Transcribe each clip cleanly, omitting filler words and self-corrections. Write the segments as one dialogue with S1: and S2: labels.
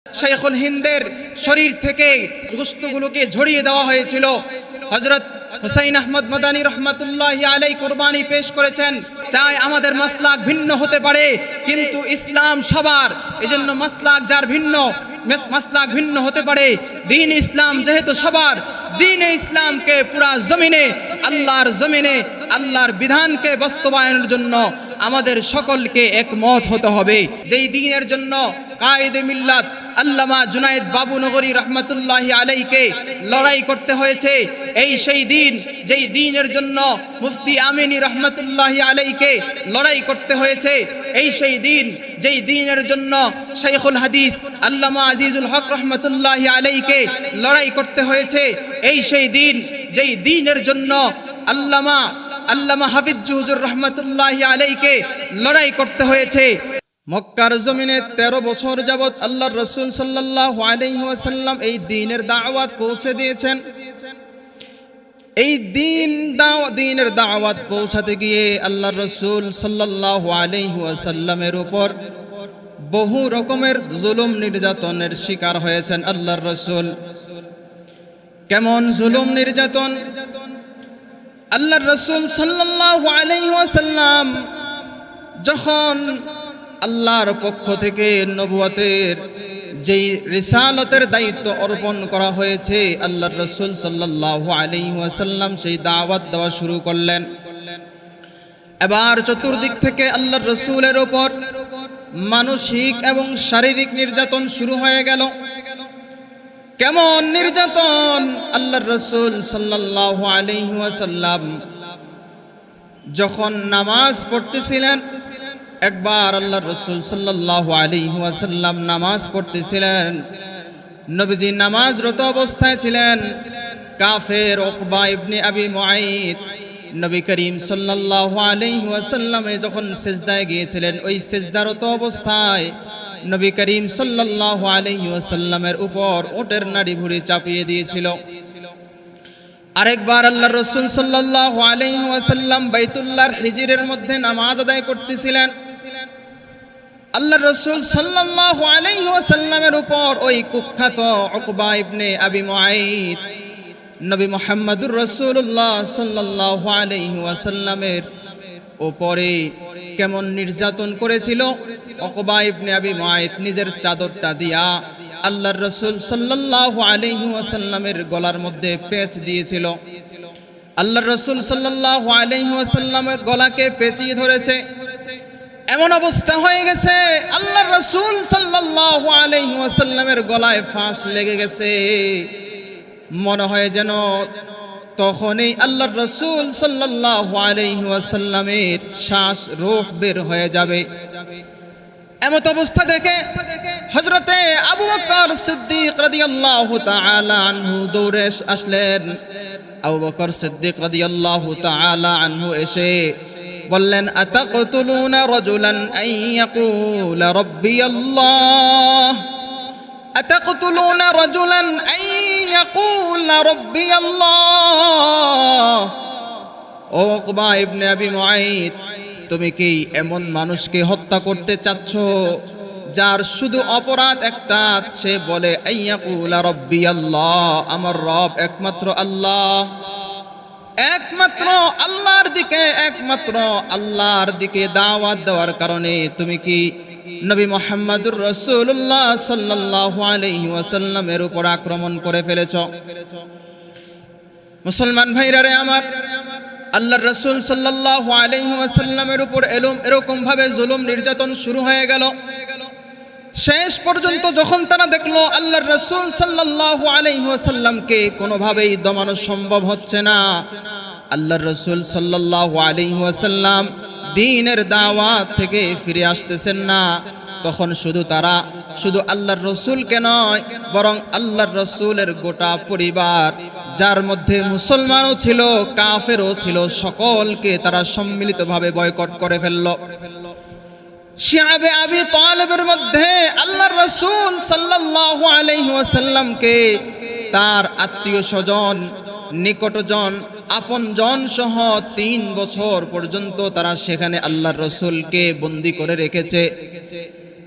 S1: শাইখুল হিন্দের শরীর থেকে গোশতগুলোকে ঝরিয়ে দেওয়া হয়েছিল। হযরত হুসাইন আহমদ মাদানী রহমাতুল্লাহি আলাইহি কুরবানি পেশ করেছেন। চাই আমাদের মাসলাক ভিন্ন হতে পারে, কিন্তু ইসলাম সবার। এজন্য মাসলাক যার ভিন্ন, মাসলাক ভিন্ন হতে পারে, দ্বীন ইসলাম যেহেতু সবার, দ্বীনে ইসলামকে পুরা জমিনে, আল্লাহর জমিনে আল্লাহর বিধানকে বাস্তবায়নের জন্য আমাদের সকলকে একমত হতে হবে। যেই দ্বীনের জন্য কায়েদে মিল্লাত আল্লামা জুনায়েদ বাবুনগরী রহমাতুল্লাহি আলাইহিকে লড়াই করতে হয়েছে, এই সেই দ্বীন যেই দ্বীনের জন্য মুফতি আমিনী রহমাতুল্লাহি আলাইহিকে লড়াই করতে হয়েছে, এই সেই দ্বীন যেই দ্বীনের জন্য শাইখুল হাদিস আল্লামা আজিজুল হক রহমাতুল্লাহি আলাইহিকে লড়াই করতে হয়েছে, এই সেই দ্বীন যেই দ্বীনের জন্য আল্লামা হাফিজ হুজুর রহমাতুল্লাহি আলাইহিকে লড়াই করতে হয়েছে। মক্কার জমিনে 13 বছর যাবত আল্লাহর রাসূল সাল্লাল্লাহু আলাইহি ওয়াসাল্লাম এই দ্বীনের দাওয়াত পৌঁছে দিয়েছেন। এই দ্বীনের দাওয়াত পৌঁছাতে গিয়ে আল্লাহর রাসূল সাল্লাল্লাহু আলাইহি ওয়াসাল্লামের উপর বহু রকমের জুলুম নির্যাতনের শিকার হয়েছেন আল্লাহর রাসূল। কেমন জুলুম নির্যাতন? আল্লাহর রাসূল সাল্লাল্লাহু আলাইহি ওয়াসাল্লাম যখন আল্লাহর পক্ষ থেকে নবুয়তের যেই রিসালতের দায়িত্ব অর্পণ করা হয়েছে, আল্লাহর রাসূল সাল্লাল্লাহু আলাইহি ওয়াসাল্লাম সেই দাওয়াত দেওয়া শুরু করলেন। এবার চতুর্দিক থেকে আল্লাহর রাসূলের উপর মানসিক এবং শারীরিক নির্যাতন শুরু হয়ে গেল। কেমন নির্যাতন? আল্লাহর রাসূল সাল্লাল্লাহু আলাইহি ওয়াসাল্লাম যখন নামাজ পড়তেছিলেন, একবার আল্লাহর রাসূল সাল্লাল্লাহু আলাইহি ওয়াসাল্লাম নামাজ পড়তেছিলেন, নবীজি নামাজরত অবস্থায় ছিলেন। কাফের উকবা ইবনে আবি মুআইত নবী করিম সাল্লাল্লাহু আলাইহি ওয়াসাল্লামে যখন সিজদায় গিয়েছিলেন, ওই সিজদারত অবস্থায় নবী করিম সাল্লাল্লাহু আলাইহি ওয়াসাল্লামের উপর ওটের নাড়ি ভুঁড়ি চাপিয়ে দিয়েছিল। আরেকবার আল্লাহর রাসূল সাল্লাল্লাহু আলাইহি ওয়াসাল্লাম বাইতুল্লাহর হিজরের মধ্যে নামাজ আদায় করতেছিলেন। আল্লাহর রাসূল সাল্লাল্লাহু আলাইহি ওয়াসাল্লামের উপর ওই কুখ্যাত উকবা ইবনে আবি মুআইত নবী মুহাম্মদুর রাসূলুল্লাহ সাল্লাল্লাহু আলাইহি ওয়াসাল্লামের উপরে কেমন নির্যাতন করেছিল। উকবা ইবনে আবি মুআইত নিজের চাদরটা দিয়া আল্লাহর রাসূল সাল্লাল্লাহু আলাইহি ওয়াসাল্লামের গলার মধ্যে পেঁচ দিয়েছিল। আল্লাহর রাসূল সাল্লাল্লাহু আলাইহি ওয়াসাল্লামের গলাকে পেঁচিয়ে ধরেছে। এমন অবস্থা হয়ে গেছে, আল্লাহর রাসূল সাল্লাল্লাহু আলাইহি ওয়াসাল্লামের গলায় ফাঁস লেগে গেছে। মনে হয় যেন তখনই আল্লাহর রাসূল সাল্লাল্লাহু আলাইহি ওয়াসাল্লামের শ্বাস রূহ বের হয়ে যাবে। এমত অবস্থা দেখে হযরতে আবু বকর সিদ্দিক রাদিয়াল্লাহু তাআলা আনহু দৌড়ে আসলেন। আবু বকর সিদ্দিক রাদিয়াল্লাহু তাআলা আনহু এসে বললেন, আতাকতুলুনা রাজুলান আন ইয়াকুলা রাব্বিয়াল্লাহ, আতাকতুলুনা রাজুলান আন ইয়াকুলা রাব্বিয়াল্লাহ। ও উকবা ইবনে আবি মুআইত, তুমি কি এমন মানুষকে হত্যা করতে চাচ্ছ যার শুধু অপরাধ একটা, সে বলে আইয়াকুলা রাব্বি আল্লাহ, আমার রব একমাত্র আল্লাহ, একমাত্র আল্লাহর দিকে দাওয়াত দেওয়ার কারণে তুমি কি নবী মুহাম্মদুর রাসূলুল্লাহ সাল্লাল্লাহু আলাইহি ওয়াসাল্লামের উপর আক্রমণ করে ফেলেছ? মুসলমান ভাইরা রে আমার, আল্লাহর রাসূল সাল্লাল্লাহু আলাইহি ওয়াসাল্লামের উপর এরকম ভাবে জুলুম নির্যাতন শুরু হয়ে গেল। শেষ পর্যন্ত যখন তারা দেখলো আল্লাহর রাসূল সাল্লাল্লাহু আলাইহি ওয়াসাল্লামকে কোনোভাবেই দমানো সম্ভব হচ্ছে না, আল্লাহর রাসূল সাল্লাল্লাহু আলাইহি ওয়াসাল্লাম দ্বীনের দাওয়াত থেকে ফিরে আসতেছেন না, তখন শুধু আল্লাহর রাসূলকে নয়, বরং আল্লাহর রাসূলের গোটা পরিবার, যার মধ্যে মুসলমানও ছিল কাফেরও ছিল, সকলকে তারা সম্মিলিতভাবে বয়কট করে ফেলল। শিয়াবে আবি তালেবের মধ্যে আল্লাহর রাসূল সাল্লাল্লাহু আলাইহি ওয়াসাল্লামকে তার আত্মীয় স্বজন, নিকটজন, আপনজন সহ 3 বছর পর্যন্ত তারা সেখানে আল্লাহর রাসূলকে বন্দী করে রেখেছে।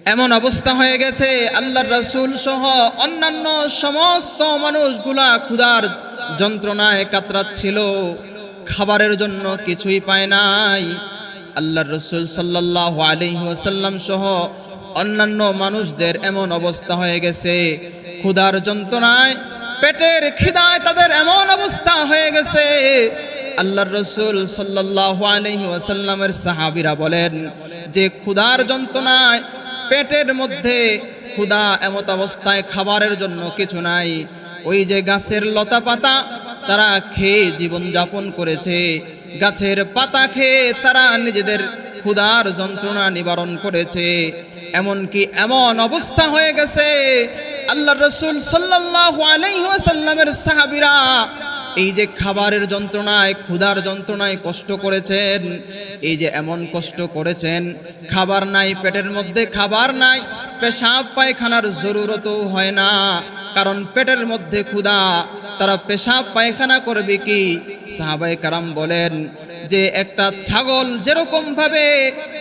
S1: এমন অবস্থা হয়ে গেছে আল্লাহর রাসূল সহ অন্যান্য সমস্ত মানুষগুলা ক্ষুধার যন্ত্রণায় কাতরাচ্ছিল, খাবারের জন্য কিছুই পায় নাই। আল্লাহর রাসূল সাল্লাল্লাহু আলাইহি ওয়াসাল্লাম সহ অন্যান্য মানুষদের এমন অবস্থা হয়ে গেছে, ক্ষুধার যন্ত্রণায় পেটের খিদায় তাদের এমন অবস্থা হয়ে গেছে। আল্লাহর রাসূল সাল্লাল্লাহু আলাইহি ওয়াসাল্লামের সাহাবীরা বলেন যে ক্ষুধার যন্ত্রণায় পেটের মধ্যে ক্ষুধা, এমত অবস্থায় খাবারের জন্য কিছু নাই। ওই যে গাছের লতা পাতা তারা খেয়ে জীবন যাপন করেছে, গাছের পাতা খেয়ে তারা নিজেদের ক্ষুধার যন্ত্রণা নিবারণ করেছে। এমনকি এমন অবস্থা হয়ে গেছে আল্লাহর রাসূল সাল্লাল্লাহু আলাইহি ওয়াসাল্লামের সাহাবীরা এই যে খাবারের যন্ত্রণায়, ক্ষুধার যন্ত্রণায় কষ্ট করেছেন, এই যে এমন কষ্ট করেছেন, খাবার নাই, পেটের মধ্যে খাবার নাই, পেশাব পায়খানার জরুরতও হয় না, কারণ পেটের মধ্যে ক্ষুধা, তারা পেশাব পায়খানা করবে কি? সাহাবায়ে কারাম বলেন যে একটা ছাগল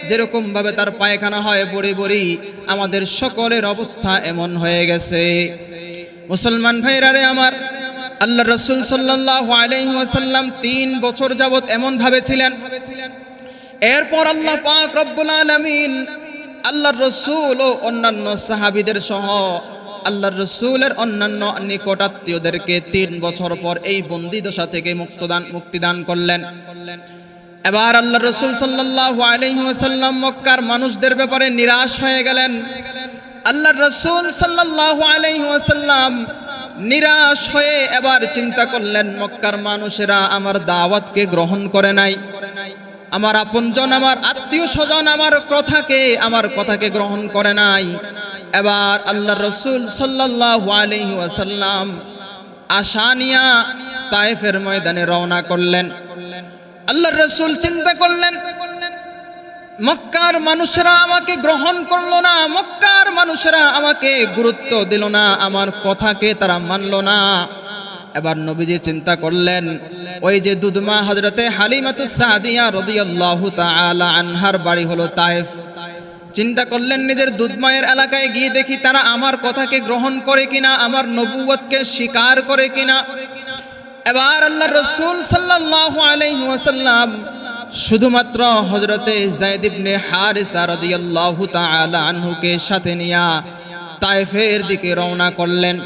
S1: যেরকম ভাবে তার পায়খানা হয় বড়ি বড়ি, আমাদের সকলের অবস্থা এমন হয়ে গেছে। মুসলমান ভাইরা রে আমার, আল্লাহ রাসূল সাল্লাল্লাহু আলাইহি ওয়াসাল্লাম 3 বছর যাবত এমন ভাবে ছিলেন। এরপর আল্লাহ পাক রব্বুল আলামিন আল্লাহর রাসূল ও অন্যান্য সাহাবীদের সহ আল্লাহর রাসূলের অন্যান্য নিকটাত্মীয়দেরকে 3 বছর পর এই বন্দিদশা থেকে মুক্তিদান করলেন। এবার আল্লাহর রাসূল সাল্লাল্লাহু আলাইহি ওয়াসাল্লাম মক্কার মানুষদের ব্যাপারে নিরাশ হয়ে গেলেন। আল্লাহর রাসূল সাল্লাল্লাহু আলাইহি ওয়াসাল্লাম নিরাশ হয়ে এবার চিন্তা করলেন, মক্কার মানুষেরা আমার দাওয়াতকে গ্রহণ করে নাই, আমার আপনজন, আমার আত্মীয় স্বজন আমার কথাকে গ্রহণ করে নাই। এবার আল্লাহর রাসূল সাল্লাল্লাহু আলাইহি ওয়াসাল্লাম আশা নিয়া তায়েফের ময়দানে রওনা করলেন। আল্লাহর রাসূল চিন্তা করলেন, মক্কার মানুষেরা আমাকে গ্রহণ করলো না, মক্কার মানুষেরা আমাকে গুরুত্ব দিল না, আমার কথাকে তারা মানলো না। এবার নবীজি চিন্তা করলেন, ওই যে দুধমা হযরতে হালিমাতুস সাদিয়া রাদিয়াল্লাহু তাআলা আনহার বাড়ি হলো তায়েফ। চিন্তা করলেন নিজের দুধমায়ের এলাকায় গিয়ে দেখি তারা আমার কথাকে গ্রহণ করে কিনা, আমার নবুয়তকে স্বীকার করে কিনা। এবার আল্লাহর রাসূল সাল্লাল্লাহু আলাইহি ওয়াসাল্লাম শুধুমাত্র হযরতে যায়েদ ইবনে হারিসা রাদিয়াল্লাহু তাআলা আনহুকে সাথে নিয়া তায়েফের দিকে রওনা করলেন।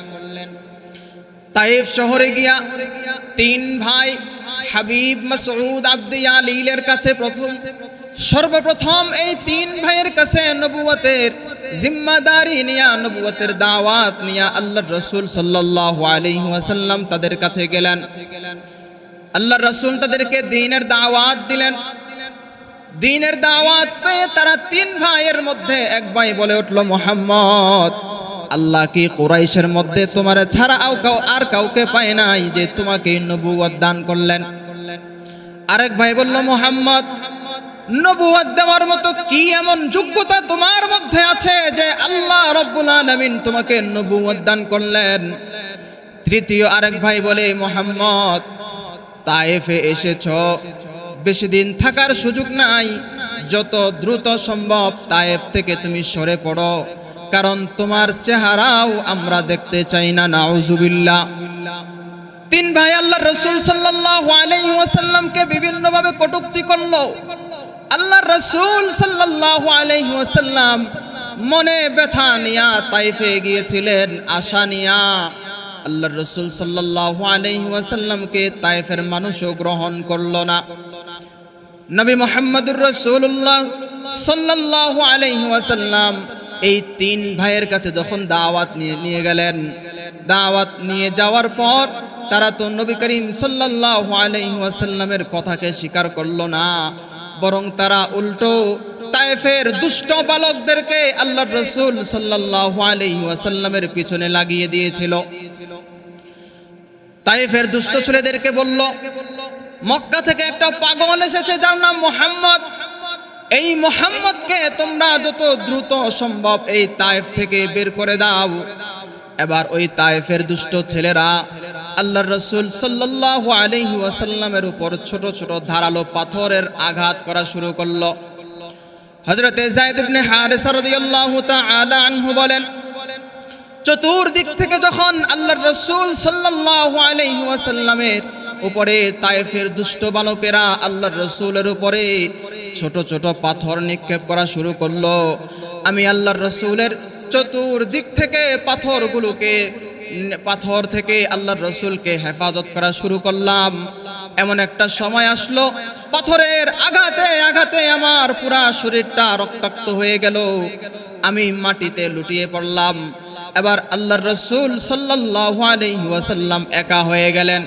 S1: তায়েফ শহরে গিয়া 3 ভাই হাবিব, মাসউদ, আব্দে ইয়ালিলের কাছে সর্বপ্রথম এই 3 ভাইয়ের কাছে নবুয়তের জিম্মাদারি নিয়া, নবুয়তের দাওয়াত নিয়া আল্লাহর রাসূল সাল্লাল্লাহু আলাইহি ওয়াসাল্লাম তাদের কাছে গেলেন। আল্লাহর রাসূল তাদেরকে দ্বীনের দাওয়াত দিলেন। দ্বীনের দাওয়াত পেয়ে তারা 3 ভাইয়ের মধ্যে এক ভাই বলে উঠল, মুহাম্মদ, আল্লাহ কি কুরাইশের মধ্যে তোমার ছাড়া আর কাউকে পায় নাই যে তোমাকে নবুয়ত দান করলেন? আরেক ভাই বলল, মুহাম্মদ, নবুয়ত দেওয়ার মতো কি এমন যোগ্যতা তোমার মধ্যে আছে যে আল্লাহ রাব্বুল আলামিন তোমাকে নবুয়ত দান করলেন? তৃতীয় আরেক ভাই বলে, মুহাম্মদ, তায়েফে এসেছো, বেশি দিন থাকার সুযোগ নাই, যত দ্রুত সম্ভব তায়েফ থেকে তুমি সরে পড়ো, কারণ তোমার চেহারাও আমরা দেখতে চাই না। নাউজুবিল্লাহ। 3 ভাই আল্লাহর রাসূল সাল্লাল্লাহু আলাইহি ওয়াসাল্লামকে বিভিন্নভাবে কটূক্তি করলো। আল্লাহর রাসূল সাল্লাল্লাহু আলাইহি ওয়াসাল্লাম মনে ব্যথা নিয়া তায়েফে গিয়েছিলেন, আশা নিয়া। আল্লাহর রাসূল সাল্লাল্লাহু আলাইহি ওয়াসাল্লামকে তায়েফের মানুষও গ্রহণ করলো না। নবী মুহাম্মদুর রাসূলুল্লাহ সাল্লাল্লাহু আলাইহি ওয়াসাল্লাম এই 3 ভাইয়ের কাছে যখন দাওয়াত নিয়ে গেলেন, দাওয়াত নিয়ে যাওয়ার পর তারা তো নবী করিম সাল্লাল্লাহু আলাইহি ওয়াসাল্লামের কথাকে স্বীকার করলো না, বরং তারা উল্টো তায়েফের দুষ্ট বালকদেরকে আল্লাহর রাসূল সাল্লাল্লাহু আলাইহি ওয়াসাল্লামের পিছনে লাগিয়ে দিয়েছিল। তায়েফের দুষ্ট ছেলেদেরকে বলল, মক্কা থেকে একটা পাগল এসেছে যার নাম মুহাম্মদ, এই মুহাম্মদকে তোমরা যত দ্রুত সম্ভব এই তায়েফ থেকে বের করে দাও। এবার ওই তায়েফের দুষ্ট ছেলেরা আল্লাহর রাসূল সাল্লাল্লাহু আলাইহি ওয়াসাল্লামের উপর ছোট ছোট ধারালো পাথরের আঘাত করা শুরু করলো। হযরতে যায়েদ ইবনে হারিসা রাদিয়াল্লাহু তাআলা আনহু বলেন, চতুর্দিক থেকে যখন আল্লাহর রাসূল সাল্লাল্লাহু আলাইহি ওয়াসাল্লামের উপরে তায়েফের দুষ্ট বালকেরা আল্লাহর রাসূলের উপরে ছোট ছোট পাথর নিক্ষেপ করা শুরু করলো, আমি আল্লাহর রাসূলের চতুর্দিক থেকে পাথর থেকে আল্লাহর রাসূলকে হেফাজত করা শুরু করলাম। এমন একটা সময় আসলো, পাথরের আঘাতে আঘাতে আমার পুরা শরীরটা রক্তাক্ত হয়ে গেল, আমি মাটিতে লুটিয়ে পড়লাম। এবার আল্লাহর রাসূল সাল্লাল্লাহু আলাইহি ওয়াসাল্লাম একা হয়ে গেলেন।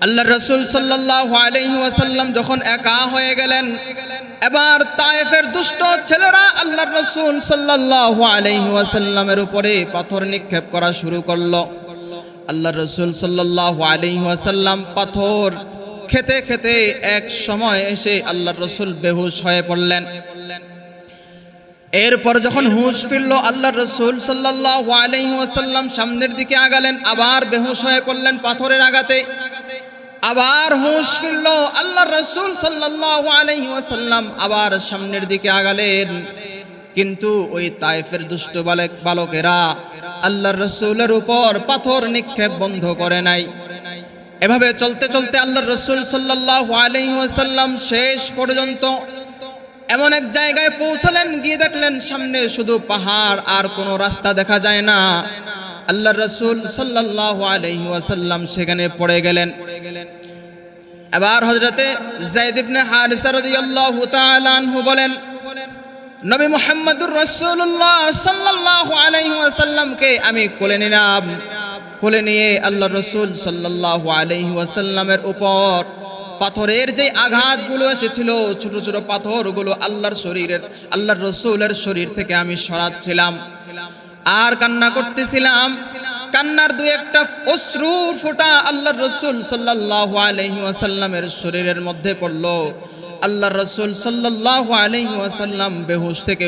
S1: আল্লাহর রাসূল সাল্লাল্লাহু আলাইহি ওয়াসাল্লাম যখন একা হয়ে গেলেন, এবার তায়েফের দুষ্ট ছেলেরা আল্লাহর রাসূল সাল্লাল্লাহু আলাইহি ওয়াসাল্লামের উপরে পাথর নিক্ষেপ করা শুরু করলো। আল্লাহর রাসূল সাল্লাল্লাহু আলাইহি ওয়াসাল্লাম পাথর খেতে খেতে এক সময় এসে আল্লাহর রাসূল বেহুশ হয়ে পড়লেন। এরপর যখন হুঁশ ফিরল, আল্লাহর রাসূল সাল্লাল্লাহু আলাইহি ওয়াসাল্লাম সামনের দিকে আগালেন, আবার বেহুশ হয়ে পড়লেন পাথরের আঘাতে। আবার হুঁশ ফিরল, আল্লাহর রাসূল সাল্লাল্লাহু আলাইহি ওয়াসাল্লাম আবার সামনের দিকে আগালেন। কিন্তু ওই তায়েফের দুষ্ট বালকেরা আল্লাহর রাসূলের উপর পাথর নিক্ষেপ বন্ধ করে নাই। এভাবে চলতে চলতে আল্লাহর রাসূল সাল্লাল্লাহু আলাইহি ওয়াসাল্লাম শেষ পর্যন্ত এমন এক জায়গায় পৌঁছলেন, গিয়ে দেখলেন সামনে শুধু পাহাড়, আর কোনো রাস্তা দেখা যায় না। আল্লাহর রাসূল সাল্লাল্লাহু আলাইহি ওয়াসাল্লাম সেখানে পড়ে গেলেন। এবার হযরতে যায়েদ ইবনে হারিসা রাদিয়াল্লাহু তাআলা আনহু বলেন, নবী মুহাম্মদুর রাসূলুল্লাহ সাল্লাল্লাহু আলাইহি ওয়াসাল্লামকে আমি কোলে নিলাম। কোলে নিয়ে আল্লাহর রাসূল সাল্লাল্লাহু আলাইহি ওয়াসাল্লামের উপর পাথরের যে আঘাতগুলো এসেছিল, ছোট ছোট পাথরগুলো আল্লাহর রাসূলের শরীর থেকে আমি সরাচ্ছিলাম আর কান্না করতেছিলাম। কান্নার দুই একটা অশ্রুর ফোঁটা আল্লাহর রাসূল সাল্লাল্লাহু আলাইহি ওয়াসাল্লামের শরীরের মধ্যে পড়লো। আল্লাহর রাসূল সাল্লাল্লাহু আলাইহি ওয়াসাল্লাম বেহুশ থেকে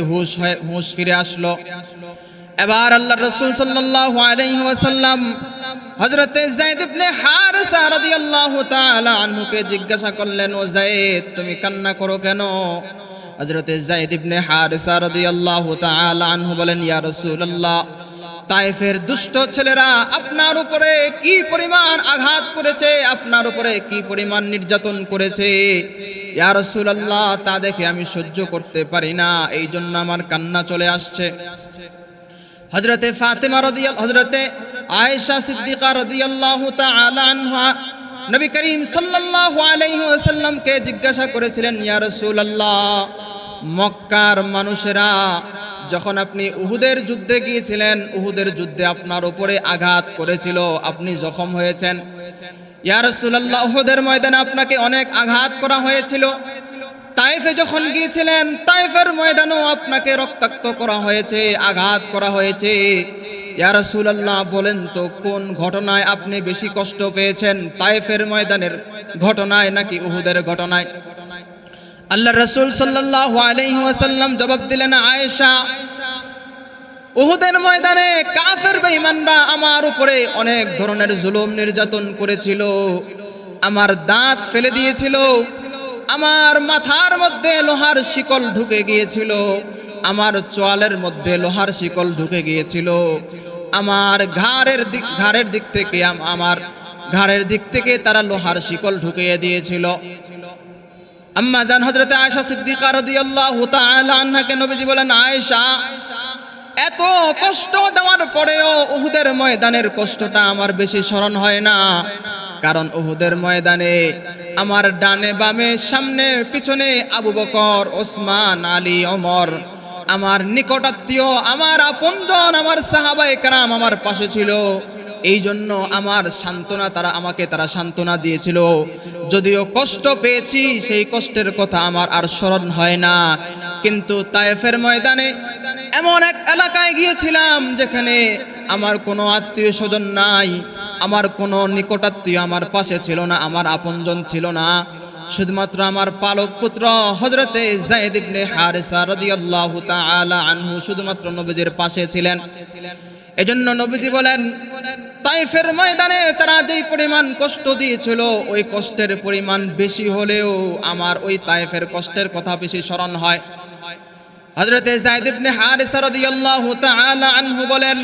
S1: হুঁশ ফিরে আসলো। এবার আল্লাহর রাসূল সাল্লাল্লাহু আলাইহি ওয়াসাল্লাম হযরতে যায়েদ ইবনে হারিসা রাদিয়াল্লাহু তাআলা আনহুকে জিজ্ঞাসা করলেন, ও যায়েদ, তুমি কান্না করো কেন? হযরতে যায়েদ ইবনে হারিসা রাদিয়াল্লাহু তাআলা আনহু বলেন, ইয়া রাসূলুল্লাহ, তায়েফের দুষ্ট ছেলেরা আপনার উপরে কি পরিমাণ আঘাত করেছে, আপনার উপরে কি পরিমাণ নির্যাতন করেছে, ইয়া রাসূলুল্লাহ, তা দেখে আমি সহ্য করতে পারি না, এই জন্য আমার কান্না চলে আসছে। হযরতে ফাতেমা হযরতে আয়েশা সিদ্দিকা রাদিয়াল্লাহু তাআলা আনহা নবী করিম সাল্লাল্লাহু আলাইহি ওয়াসাল্লামকে জিজ্ঞাসা করেছিলেন, ইয়া রাসূলুল্লাহ, মক্কার মানুষেরা যখন আপনি উহুদের যুদ্ধে গিয়েছিলেন, উহুদের যুদ্ধে আপনার উপরে আঘাত করেছিল, আপনি জখম হয়েছেন। ইয়া রাসূলুল্লাহ, উহুদের ময়দানে আপনাকে অনেক আঘাত করা হয়েছিল। তায়েফে যখন গিয়েছিলেন, তায়েফের ময়দানেও আপনাকে রক্তাক্ত করা হয়েছে, আঘাত করা হয়েছে। ইয়া রাসূলুল্লাহ, বলেন তো কোন ঘটনায় আপনি বেশি কষ্ট পেয়েছেন, তায়েফের ময়দানের ঘটনায় নাকি উহুদের ঘটনায়? আল্লাহর রাসূল সাল্লাল্লাহু আলাইহি ওয়াসাল্লাম জবাব দিলেন, আয়েশা, উহুদের ময়দানে কাফের বেঈমানরা আমার উপরে অনেক ধরনের জুলুম নির্যাতন করেছিল, আমার দাঁত ফেলে দিয়েছিল, আমার মাথার মধ্যে লোহার শিকল ঢুকে গিয়েছিল, আমার চোয়ালের মধ্যে লোহার শিকল ঢুকে গিয়েছিল, আমার ঘাড়ের দিক থেকে তারা লোহার শিকল ঢুকিয়ে দিয়েছিল। আম্মা জান হযরতে আয়েশা সিদ্দিকা রাদিয়াল্লাহু তাআলা আনহাকে নবীজি বলেন, আয়েশা, এত কষ্ট দেওয়ার পরেও উহুদের ময়দানের কষ্টটা আমার বেশি স্মরণ হয় না, কারণ উহুদের ময়দানে আমার ডানে বামে সামনে পিছনে আবু বকর, ওসমান, আলী, ওমর, আমার নিকটাত্মীয়, আমার আপনজন, আমার সাহাবায়ে কেরাম আমার পাশে ছিল। এই জন্য আমার সান্ত্বনা আমাকে সান্ত্বনা দিয়েছিল। যদিও কষ্ট পেয়েছি, সেই কষ্টের কথা আমার আর স্মরণ হয় না। কিন্তু তায়েফের ময়দানে এমন এক এলাকায় গিয়েছিলাম যেখানে আমার কোনো আত্মীয় স্বজন নাই, আমার কোনো নিকটাত্মীয় আমার পাশে ছিল না, আমার আপনজন ছিল না, শুধুমাত্র আমার পালক পুত্র হযরতে যায়েদ ইবনে হারিসা রাদিয়াল্লাহু তাআলা আনহু শুধুমাত্র নবীজির পাশে ছিলেন। এজন্য নবীজি বলেন, তায়েফের ময়দানে তারা যেই পরিমাণ কষ্ট দিয়েছিল, ওই কষ্টের পরিমাণ বেশি হলেও আমার ওই তায়েফের কষ্টের কথা বেশি স্মরণ হয়। হযরতে যায়েদ ইবনে হারিসা রাদিয়াল্লাহু তাআলা আনহু বলেন,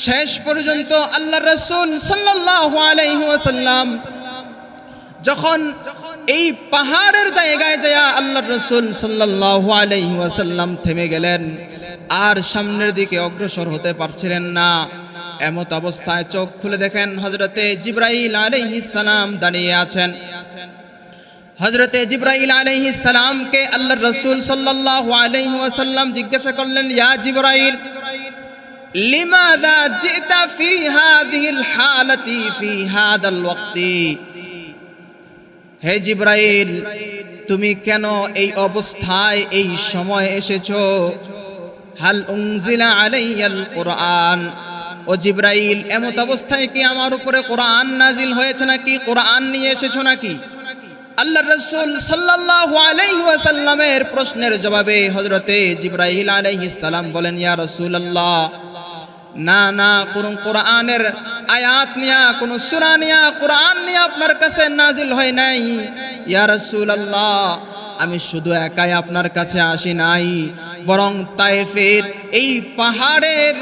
S1: শেষ পর্যন্ত আল্লাহর রাসূল সাল্লাল্লাহু আলাইহি ওয়াসাল্লাম যখন এই পাহাড়ের জায়গায় যায় আল্লাহর রাসূল সাল্লাল্লাহু আলাইহি ওয়াসাল্লাম থেমে গেলেন, আর সামনের দিকে অগ্রসর হতে পারছিলেন না। এমত অবস্থায় চোখ খুলে দেখেন হযরতে জিবরাইল আলাইহিস সালাম দাঁড়িয়ে আছেন। হযরতে জিবরাইল আলাইহিস সালামকে আল্লাহর রাসূল সাল্লাল্লাহু আলাইহি ওয়াসাল্লাম জিজ্ঞাসা করলেন, ইয়া জিবরাইল, লিমাযা জিতা ফি হাযিহিল হালাতি ফি হাদাল ওয়াক্তি? হে জিবরাইল, তুমি কেন এই অবস্থায় এই সময় এসেছো? হাল উনজিলা আলাইয়াল কুরআন, ও জিবরাইল, এমত অবস্থায় কি আমার উপরে কোরআন নাজিল হয়েছে নাকি? কোরআন নিয়ে এসেছো নাকি? আল্লাহর রাসূল সাল্লাল্লাহু আলাইহি ওয়াসাল্লামের প্রশ্নের জবাবে হযরতে জিবরাইল আলাইহিস সালাম বলেন, ইয়া রাসূলুল্লাহ, না না, কোন কোরআনের আয়াত নিয়া, কোন সূরা নিয়া, কোরআন নিয়া আপনার কাছে নাজিল হয় নাই। ইয়া রাসূলুল্লাহ, আমি শুধু একাই আপনার কাছে আসি নাই, বরং তায়েফের এই পাহাড়ের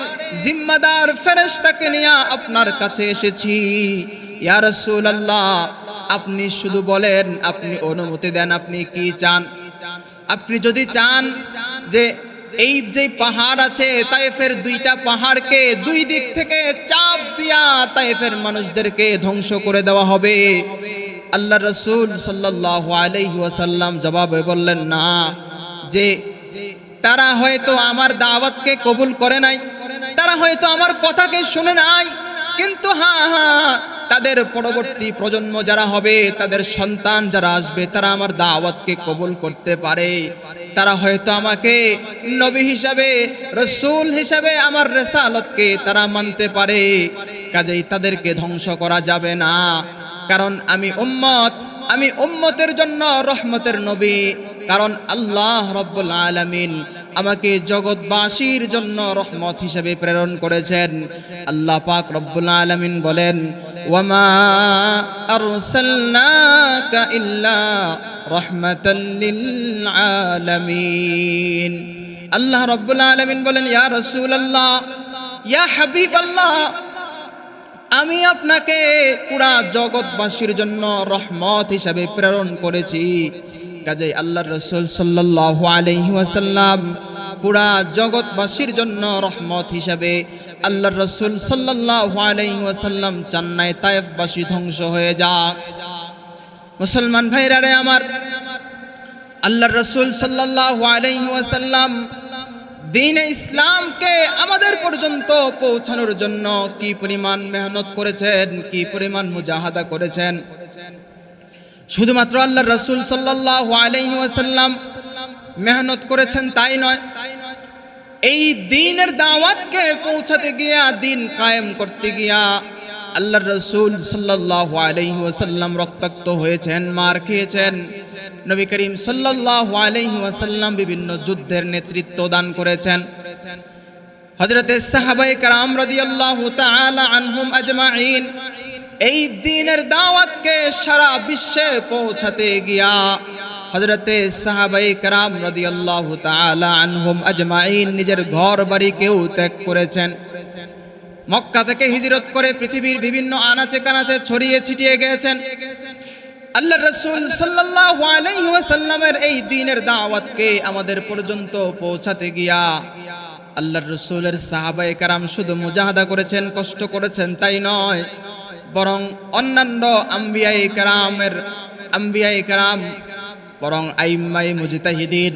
S1: জিম্মাদার ফেরেশতাকে নিয়ে আপনার কাছে এসেছি। ইয়া রাসূলুল্লাহ, আপনি শুধু বলেন, আপনি অনুমতি দেন, আপনি কি চান? আপনি যদি চান যে এই যে পাহাড় আছে তায়েফের দুইটা পাহাড়কে দুই দিক থেকে চাপ দিয়া তায়েফের মানুষদেরকে ধ্বংস করে দেওয়া হবে, আল্লাহ রাসূল সাল্লাল্লাহু আলাইহি ওয়াসাল্লাম জবাবে বললেন, না, যে তারা হয়তো আমার দাওয়াতকে কবুল করে নাই, তারা হয়তো আমার কথাকে শুনে নাই, কিন্তু হ্যাঁ, তাদের পরবর্তী প্রজন্ম যারা হবে, তাদের সন্তান যারা আসবে, তারা আমার দাওয়াতকে কবুল করতে পারে। তারা হয়তো আমাকে নবী হিসাবে, রাসূল হিসাবে আমার রিসালাতকে তারা মানতে পারে। কাজেই তাদেরকে ধ্বংস করা যাবে না, কারণ আমি উম্মতের জন্য রহমতের নবী। কারণ আল্লাহ রাব্বুল আলামিন আমাকে জগৎবাসীর জন্য রহমত হিসেবে প্রেরণ করেছেন। আল্লাহ পাক রব্বুল আলামিন বলেন, ওয়ামা আরসালনাকা ইল্লা রাহমাতাল লিল আলামিন। আল্লাহ রাব্বুল আলামিন বলেন, ইয়া রাসূলুল্লাহ, ইয়া হাবিবাল্লাহ, আমি আপনাকে পুরা জগৎবাসীর জন্য রহমত হিসেবে প্রেরণ করেছি। কাজেই আল্লাহর রাসূল সাল্লাল্লাহু আলাইহি ওয়াসাল্লাম পুরা জগৎবাসীর জন্য রহমত হিসেবে আল্লাহর রাসূল সাল্লাল্লাহু আলাইহি ওয়াসাল্লাম চান নাই তায়েফবাসী ধ্বংস হয়ে যাক। মুসলমান ভাইরা রে আমার, আল্লাহর রাসূল সাল্লাল্লাহু আলাইহি ওয়াসাল্লাম দ্বীন ইসলামকে আমাদের পর্যন্ত পৌঁছানোর জন্য কি পরিমাণ মেহনত করেছেন, কি পরিমাণ মুজাহাদা করেছেন। শুধুমাত্র আল্লাহর রাসূল সাল্লাল্লাহু আলাইহি ওয়াসাল্লাম মেহনত করেছেন তাই নয়, এই দ্বীনের দাওয়াতকে পৌঁছাতে গিয়া, দ্বীন কায়েম করতে গিয়া আল্লাহর রাসূল সাল্লাল্লাহু আলাইহি ওয়াসাল্লাম রক্তাক্ত হয়েছেন, মার খেয়েছেন। নবী করিম সাল্লাল্লাহু আলাইহি ওয়াসাল্লাম বিভিন্ন যুদ্ধের নেতৃত্ব দান করেছেন। হযরতে সাহাবায়ে কেরাম রাদিয়াল্লাহু তাআলা আনহুম আজমাইন এই দ্বীনের দাওয়াতকে সারা বিশ্বে পৌঁছাতে গিয়া হযরতে সাহাবায়ে কেরাম রাদিয়াল্লাহু তাআলা আনহুম আজমাইন নিজের ঘর বাড়িকেও ত্যাগ করেছেন। মক্কা থেকে হিজরত করে পৃথিবীর বিভিন্ন আনাচে কানাচে ছড়িয়ে ছিটিয়ে গিয়েছেন। আল্লাহর রাসূল সাল্লাল্লাহু আলাইহি ওয়াসাল্লামের এই দ্বীনের দাওয়াতকে আমাদের পর্যন্ত পৌঁছাতে গিয়া আল্লাহর রাসূলের সাহাবায়ে কেরাম শুধু মুজাহাদা করেছেন, কষ্ট করেছেন তাই নয়, বরং অন্যান্য আম্বিয়ায়ে কেরাম বরং আইম্মায়ে মুজতাহিদিন,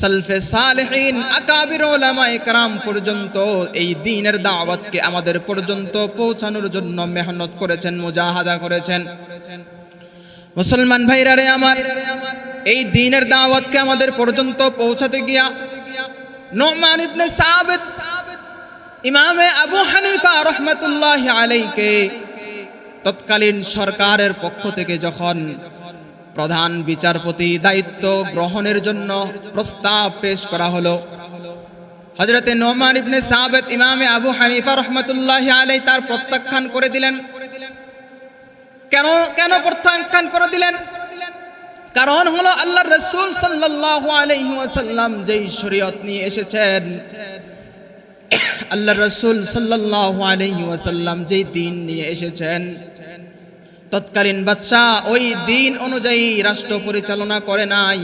S1: সালফে সালেহিন, আকাবির উলামায়ে কেরাম পর্যন্ত এই দ্বীনের দাওয়াতকে আমাদের পর্যন্ত পৌঁছানোর জন্য মেহনত করেছেন, মুজাহাদা করেছেন। মুসলমান ভাইরা রে আমার, এই দ্বীনের দাওয়াতকে আমাদের পর্যন্ত পৌঁছাতে গিয়া নুমান ইবনে সাবিত ইমামে আবু হানিফা রাহমাতুল্লাহি আলাইহিকে তৎকালীন সরকারের পক্ষ থেকে যখন প্রধান বিচারপতি দায়িত্ব গ্রহণের জন্য প্রস্তাব পেশ করা হলো, হযরতে নুমান ইবনে সাবিত ইমামে আবু হানিফা রাহমাতুল্লাহি আলাইহি তার প্রত্যাখ্যান করে দিলেন। কেন প্রত্যাখ্যান করে দিলেন? কারণ হলো আল্লাহর রাসূল সাল্লাল্লাহু আলাইহি ওয়াসাল্লাম যেই শরীয়ত নিয়ে এসেছেন, আল্লাহর রাসূল সাল্লাল্লাহু আলাইহি ওয়াসাল্লাম যেই দ্বীন নিয়ে এসেছেন, তৎকালীন বাদশাহ ওই দ্বীন অনুযায়ী রাষ্ট্র পরিচালনা করে নাই।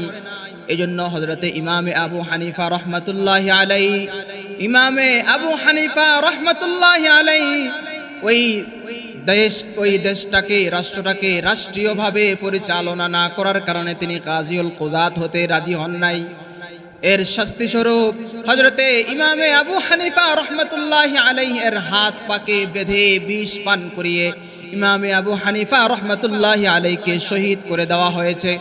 S1: এজন্য হযরতে ইমামে আবু হানিফা রাহমাতুল্লাহি আলাইহি, ইমামে আবু হানিফা রাহমাতুল্লাহি আলাইহি ওই দেশটাকে, রাষ্ট্রটাকে রাষ্ট্রীয়ভাবে পরিচালনা না করার কারণে তিনি কাজীউল কুযাত হতে রাজি হন নাই। এর শাস্তি স্বরূপ হযরতে ইমামে আবু হানিফা রাহমাতুল্লাহি আলাইহি এর হাত পাকে বেঁধে বিষ পান করিয়ে ইমামে আবু হানিফা রাহমাতুল্লাহি আলাইহিকে শহীদ করে দেওয়া হয়েছে।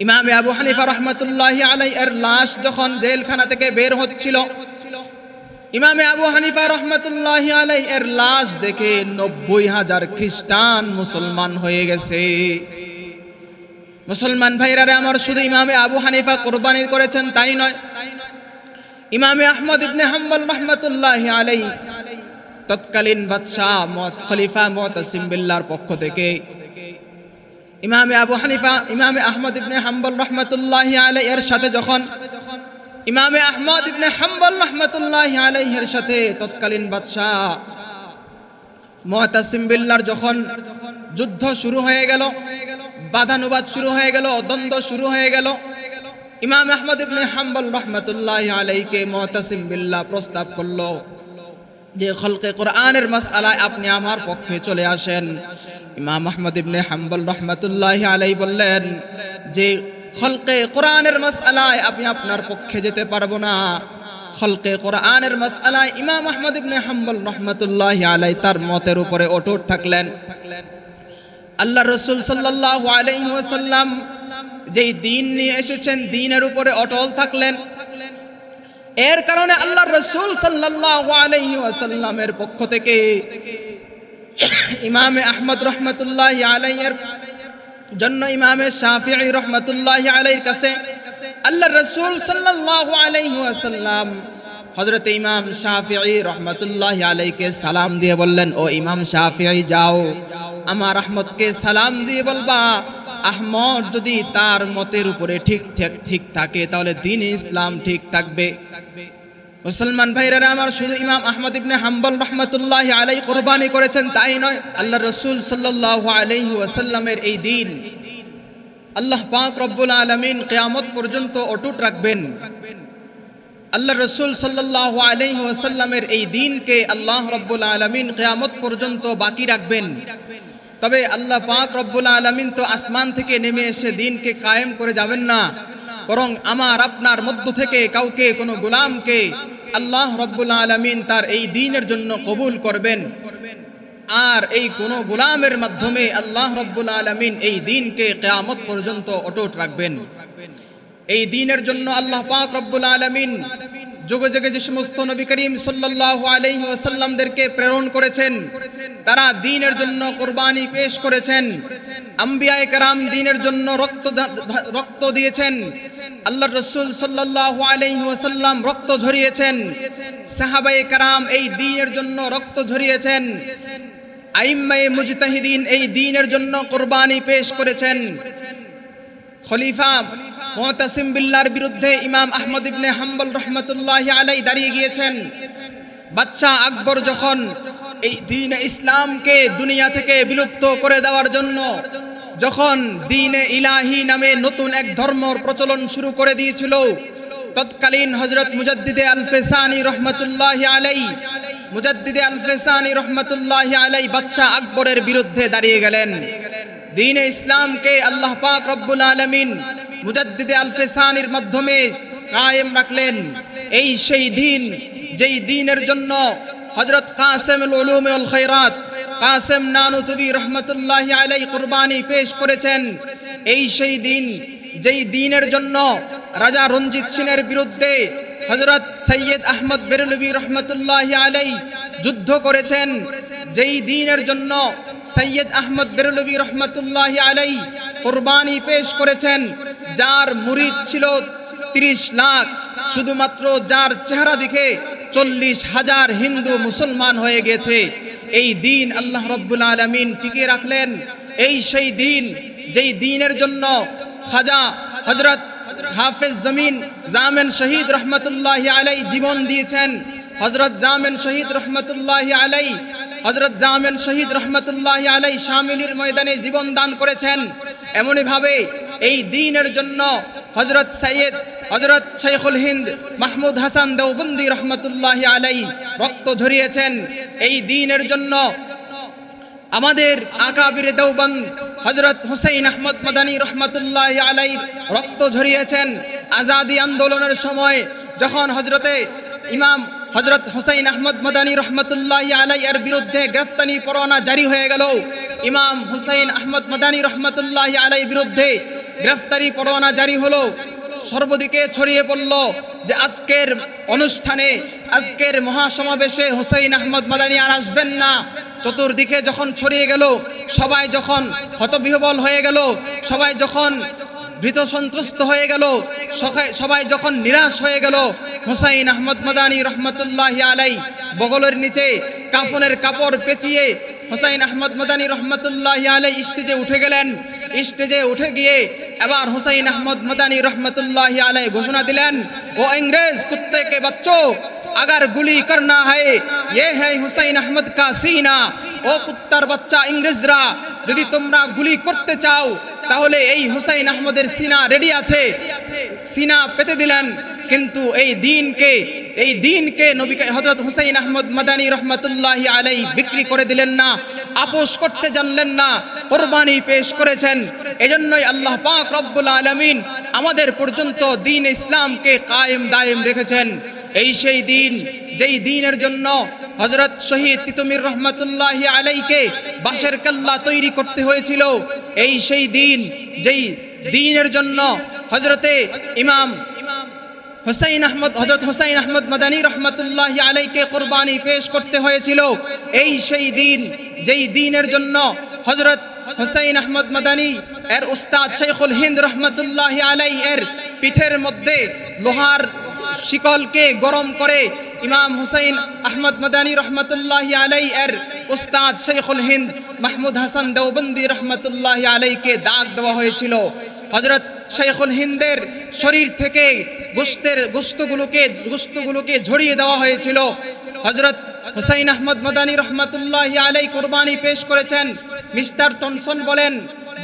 S1: ইমামে আবু হানিফা রাহমাতুল্লাহি আলাইহি এর লাশ যখন জেলখানা থেকে বের হচ্ছিল, ইমামে আবু হানিফা রাহমাতুল্লাহি আলাইহি এর লাশ দেখে 90,000 খ্রিস্টান মুসলমান হয়ে গেছে। মুসলমান ভাইরা আমার, শুধু ইমামে আবু হানিফা কুরবানি করেছেন তাই নয়, ইমামে আহমদ ইবনে হাম্বল রাহমাতুল্লাহি আলাইহি তৎকালীন বাদশাহ খলিফা মুতাসিম বিল্লাহর পক্ষ থেকে ইমামে আহমদ ইবনে হাম্বল রাহমাতুল্লাহি আলাইহি এর সাথে যখন ইমামে আহমদ ইবনে হাম্বল রাহমাতুল্লাহি আলাইহি এর সাথে তৎকালীন বাদশাহ মুতাসিম বিল্লাহর যখন যুদ্ধ শুরু হয়ে গেল, বাদানুবাদ শুরু হয়ে গেল, দ্বন্দ্ব শুরু হয়ে গেল, ইমাম আহমদ ইবনে হাম্বল রাহমাতুল্লাহি আলাইহিকে মুতাসিম বিল্লাহ প্রস্তাব করলো যে খলকে কোরআনের মাসআলায় আপনি আমার পক্ষে চলে আসেন। ইমাম আহমদ ইবনে হাম্বল রাহমাতুল্লাহি আলাইহি বললেন যে খলকে কোরআনের মাসআলায় আমি আপনার পক্ষে যেতে পারবো না। খলকে কোরআনের মাসআলায় ইমাম আহমদ ইবনে হাম্বল রাহমাতুল্লাহি আলাইহি তার মতের উপরে অটুট থাকলেন। আল্লাহর রাসূল সাল্লাল্লাহু আলাইহি ওয়াসাল্লাম যেই দ্বীন নিয়ে এসেছেন, দ্বীনের উপরে অটল থাকলেন। এর কারণে আল্লাহর রাসূল সাল্লাল্লাহু আলাইহি ওয়াসাল্লামের পক্ষ থেকে ইমামে আহমদ রাহমাতুল্লাহি আলাইহির জন্য ইমামে শাফিঈ রাহমাতুল্লাহি আলাইহির কাছে আল্লাহর রাসূল সাল্লাল্লাহু আলাইহি ওয়াসাল্লাম হযরত ইমাম শাফিঈ রাহমাতুল্লাহি আলাইহিকে সালাম দিয়ে বললেন, ও ইমাম শাফিঈ, যাও আমার আহমদকে সালাম দিয়ে বলবা, আহমদ যদি তার মতের উপরে ঠিক থাকে তাহলে দ্বীন ইসলাম ঠিক থাকবে। মুসলমান ভাইরা আমার, শুধু ইমাম আহমদ ইবনে হাম্বল রাহমাতুল্লাহি আলাইহি কুরবানি করেছেন তাই নয়, আল্লাহর রাসূল সাল্লাল্লাহু আলাইহি ওয়াসাল্লামের এই দ্বীন আল্লাহ পাক রব্বুল আলামিন কিয়ামত পর্যন্ত অটুট রাখবেন। আল্লাহর রাসূল সাল্লাল্লাহু আলাইহি ওয়াসাল্লামের এই দ্বীনকে আল্লাহ রব্বুল আলামিন কিয়ামত পর্যন্ত বাকি রাখবেন। তবে আল্লাহ পাক রব্বুল আলামিন তো আসমান থেকে নেমে এসে দ্বীনকে কায়েম করে যাবেন না, বরং আমার আপনার মধ্য থেকে কাউকে, কোনো গোলামকে আল্লাহ রব্বুল আলামিন তার এই দ্বীনের জন্য কবুল করবেন। আর এই কোন গোলামের মাধ্যমে আল্লাহ রব্বুল আলামিন এই দ্বীনকে কিয়ামত পর্যন্ত অটুট রাখবেন। এই দ্বীনের জন্য আল্লাহ পাক রব্বুল আলামিন যুগে যুগে যে সমস্ত নবী করিম সাল্লাল্লাহু আলাইহি ওয়াসাল্লামদেরকে প্রেরণ করেছেন, তারা দ্বীনের জন্য কুরবানি পেশ করেছেন। আম্বিয়ায়ে কেরাম দ্বীনের জন্য রক্ত দিয়েছেন। আল্লাহর রাসূল সাল্লাল্লাহু আলাইহি ওয়াসাল্লাম রক্ত ঝরিয়েছেন। সাহাবায়ে কেরাম এই দ্বীনের জন্য রক্ত ঝরিয়েছেন। আইম্মায়ে মুজতাহিদিন এই দ্বীনের জন্য কুরবানি পেশ করেছেন। খলিফা মুতাসিম বিল্লাহর বিরুদ্ধে ইমাম আহমদ ইবনে হাম্বল রাহমাতুল্লাহি আলাইহি দাঁড়িয়ে গিয়েছেন। বাদশাহ আকবর যখন এই দ্বীনে ইসলামকে দুনিয়া থেকে বিলুপ্ত করে দেওয়ার জন্য যখন দ্বীনে ইলাহি নামে নতুন এক ধর্মের প্রচলন শুরু করে দিয়েছিল, তৎকালীন হযরত মুজাদ্দিদে আল-ফিসানি রাহমাতুল্লাহি আলাইহি রাহমাতুল্লাহি আলাইহি বাদশাহ আকবরের বিরুদ্ধে দাঁড়িয়ে গেলেন। দ্বীনে ইসলামকে আল্লাহ পাক রব্বুল আলামিন মুজাদ্দিদে আল-ফিসানির মাধ্যমে কায়েম রাখলেন। এই সেই দ্বীন যেই দ্বীনের জন্য হযরত কাসিমুল উলুম ওয়াল খায়রাত কাসিম নানুতুবি রাহমাতুল্লাহি আলাইহি কুরবানি পেশ করেছেন। এই সেই দ্বীন যেই দ্বীনের জন্য রাজা রঞ্জিত সিংয়ের বিরুদ্ধে হযরত সৈয়দ আহমদ বেরলভী রাহমাতুল্লাহি আলাইহি যুদ্ধ করেছেন। যেই দ্বীনের জন্য সৈয়দ আহমদ বেরলভী রাহমাতুল্লাহি আলাইহি কুরবানি পেশ করেছেন, যার মুরিদ ছিল 30 লাখ, শুধুমাত্র যার চেহারা দেখে 40,000 হিন্দু মুসলমান হয়ে গেছে। এই দ্বীন আল্লাহ রাব্বুল আলামিন টিকিয়ে রাখলেন। এই সেই দ্বীন যেই দ্বীনের জন্য খাজা হযরত হাফেজ জমিন জামেন শহীদ রহমতুল্লাহি আলাই জীবন দিয়েছেন। হযরত জামেন শহীদ রহমতুল্লাহি আলাই হযরত জামেন শহীদ রহমতুল্লাহি আলাই শামিলির ময়দানে জীবন দান করেছেন। এমনই ভাবে এই দ্বীনের জন্য হযরত সৈয়দ হযরত শাইখুল হিন্দ মাহমুদ হাসান দেওবন্দি রহমতুল্লাহি আলাই রক্ত ঝরিয়েছেন। এই দ্বীনের জন্য আমাদের আকাবির দেওবন্দ হযরত হুসাইন আহমদ মাদানী রহমতুল্লাহি আলাই রক্ত ঝরিয়েছেন। আজাদি আন্দোলনের সময় যখন হযরতে ইমাম হযরত হুসাইন আহমদ মাদানী রহমতুল্লাহি আলাই এর বিরুদ্ধে গ্রেফতারি পরোয়ানা জারি হয়ে গেল, ইমাম হুসাইন আহমদ মাদানী রহমতুল্লাহি আলাই বিরুদ্ধে গ্রেফতারি পরোয়ানা জারি হলো, সর্বদিকে ছড়িয়ে পড়ল যে আজকের অনুষ্ঠানে আজকের মহাসমাবেশে হুসাইন আহমদ মাদানী আর আসবেন না। চতুর্দিকে যখন ছড়িয়ে গেল, সবাই যখন হতবিহ্বল হয়ে গেল, সবাই যখন ভীত সন্ত্রস্ত হয়ে গেল, সবাই যখন নিরাশ হয়ে গেল, হুসাইন আহমদ মাদানী রহমতুল্লাহি আলাই বগলের নিচে কাফনের কাপড় পেঁচিয়ে হুসাইন আহমদ মাদানী রহমতুল্লাহি আলাই স্টেজে উঠে গেলেন। স্টেজে উঠে গিয়ে এবার হুসাইন আহমদ মাদানী রহমতুল্লাহি আলাই ঘোষণা দিলেন, ও ইংরেজ কুত্তে কে বাচ্চো, अगर गुली करना है ये है हुसैन अहमद का सीना। ও কুত্তার বাচ্চা ইংরেজরা, যদি তোমরা গুলি করতে চাও তাহলে এই হুসাইন আহমদের সিনা রেডি আছে। সিনা পেতে দিলেন, কিন্তু এই দ্বীনকে নবী হযরত হুসাইন আহমদ মাদানী রহমতুল্লাহি আলাই বিক্রি করে দিলেন না, আপোষ করতে জানলেন না, কুরবানি পেশ করেছেন। এজন্যই আল্লাহ পাক রব্বুল আলামিন আমাদের পর্যন্ত দ্বীন ইসলামকে কায়েম দায়েম রেখেছেন। এই সেই দিন যেই দিনের জন্য হযরত শহীদ তিতুমীর রহমতুল্লাহি আলাইকে বাঁশের কাল্লা তৈরি করতে হয়েছিল। এই সেই দিন যেই দিনের জন্য হযরতে ইমাম হযরত হুসাইন আহমদ মাদানী রহমতুল্লাহি আলাইকে কুরবানি পেশ করতে হয়েছিল। এই সেই দিন যেই দিনের জন্য হযরত হুসাইন আহমদ মাদানী এর উস্তাদ শাইখুল হিন্দ রহমতুল্লাহি আলাই এর পিঠের মধ্যে লোহার শিকলকে গরম করে ইমাম হুসাইন আহমদ মাদানী রহমতুল্লাহি আলাই এর উস্তাদ শাইখুল হিন্দ মাহমুদ হাসান দেওবন্দি রহমতুল্লাহি আলাইকে দাগ দেওয়া হয়েছিল। হযরত শাইখুল হিন্দের শরীর থেকে গোশতগুলোকে ঝরিয়ে দেওয়া হয়েছিল। হযরত হুসাইন আহমদ মাদানী রহমতুল্লাহি আলাই কুরবানি পেশ করেছেন। মিস্টার টনসন বলেন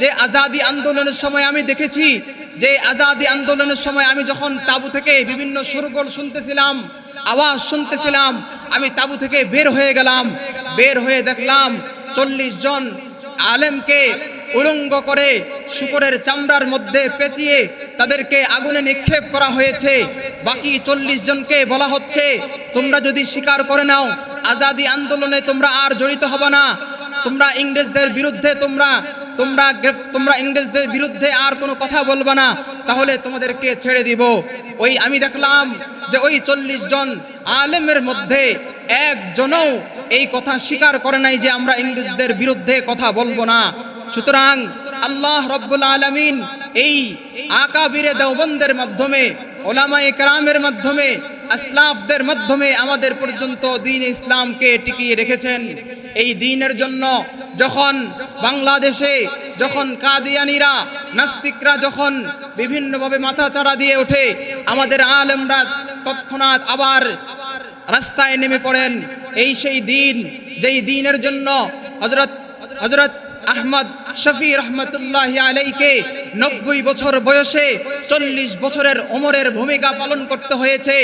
S1: যে আজাদি আন্দোলনের সময় আমি দেখেছি যে আজাদি আন্দোলনের সময় আমি যখন তাবু থেকে বিভিন্ন সুরগোল শুনতেছিলাম, আওয়াজ শুনতেছিলাম, আমি তাবু থেকে বের হয়ে গেলাম। বের হয়ে দেখলাম 40 জন আলেমকে উলঙ্গ করে শুকরের চামড়ার মধ্যে পেঁচিয়ে তাদেরকে আগুনে নিক্ষেপ করা হয়েছে। বাকি 40 জনকে বলা হচ্ছে তোমরা যদি স্বীকার করে নাও আজাদি আন্দোলনে তোমরা আর জড়িত হবে না, তোমরা ইংরেজদের বিরুদ্ধে তোমরা ইংরেজদের বিরুদ্ধে আর কোনো কথা বলবে না, তাহলে তোমাদেরকে ছেড়ে দিব। ওই আমি দেখলাম যে ওই 40 জন আলেমের মধ্যে একজনও এই কথা স্বীকার করে নাই যে আমরা ইংরেজদের বিরুদ্ধে কথা বলবো না। সুতরাং আল্লাহ রব্বুল আলামিন এই আকাবিরে দেওবন্দের মাধ্যমে, ওলামায়ে কেরামের মাধ্যমে, আসলাফদের মাধ্যমে আমাদের পর্যন্ত দ্বীন ইসলামকে টিকিয়ে রেখেছেন। এই দ্বীনের জন্য যখন বাংলাদেশে যখন কাদিয়ানীরা নাস্তিকরা যখন বিভিন্নভাবে মাথাচাড়া দিয়ে ওঠে, আমাদের আলেমরা তৎক্ষণাৎ আবার রাস্তায় নেমে পড়েন। এই সেই দিন যেই দিনের জন্য হযরত আহমদ শফি রহমতুল্লাহি আলাইকে 90 বছর বয়সে 40 বছরের ওমরের ভূমিকা পালন করতে হয়েছে।